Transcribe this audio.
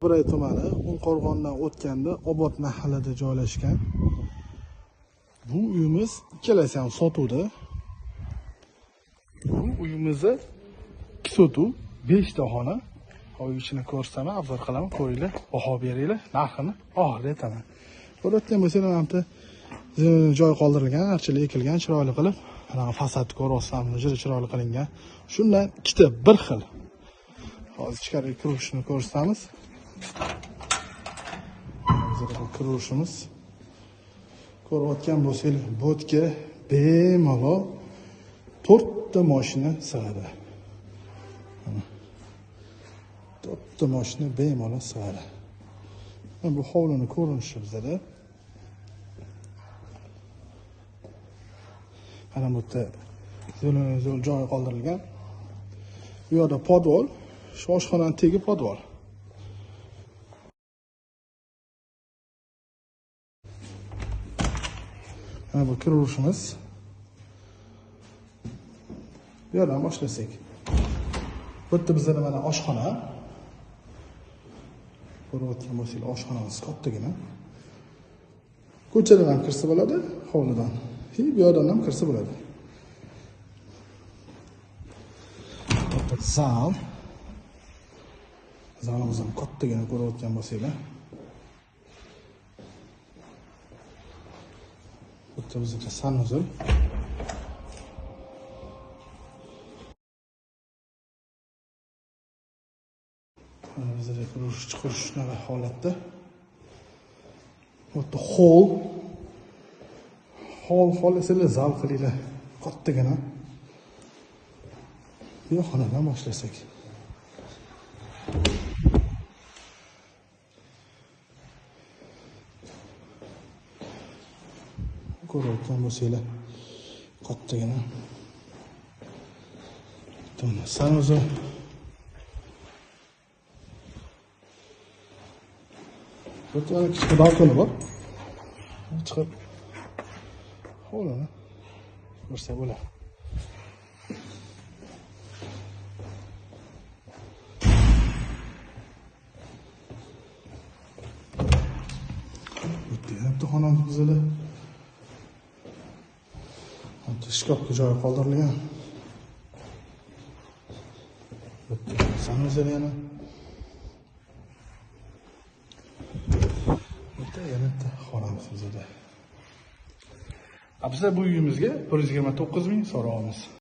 Ibray tumani Qo'ng'irg'ondan o'tganda Obod mahallada joylashgan. Bu uyimiz ikkalasi ham sotuvda. Bu uyimizni 2 sotuv, 5 ta xona. Uy ichini ko'rsataman, obzor qilaman, ko'ringlar, baho beringlar, narxini oxirida aytaman. Ko'rayotgan bo'lsanglar, hamda joy qoldirilgan, archalar ekilgan, chiroyli qilib, mana fasadni ko'ryapsizlarmi, juda chiroyli qilingan. Shundan ikkita bir xil. Hozir ichkariga kirishni ko'rsatamiz. Hozir bu kirishimiz. Ko'rayotgan bo'lsangiz, bo'tga bemalol 4 ta mashina sig'adi. 4 ta mashina bemalol sig'adi. Bu hovlini ko'rinishi bizda. Mana bu yerda zo'l joy qoldirilgan. Bu yerda podvol, shu oshxonaning tegi podvol. Mana bu kirishimiz. Bu yerdan boshlasak. Bu yerda bizda mana oshxona. Ko'rayotgan bo'lsangiz, oshxonamiz kattagina. Ko'chadan ham kirsa bo'ladi, hovlidan. Bu yerdan ham kirsa bo'ladi. Zal. Zalimiz ham kattagina ko'rayotgan bo'lsanglar. Bu yerda bizga sanuzul. Bizda chiqarishni holatda. Bu yerda hol esa zal qilinglar. Kattagina. Bu xonadan boshlasak. Ko'rayotgan bo'lsanglar, kattagina. Tamam, sanuzul. Bu yerda kichik balkoni bor. Chiqib hovlini ko'rsa bo'ladi. Bitta xonamiz bizda. Shkafga joy qoldirilgan. Bitta sanuzul yana. Bitta yana xonamiz bizda. Bizda bu uyimizga 129 ming so'raymiz.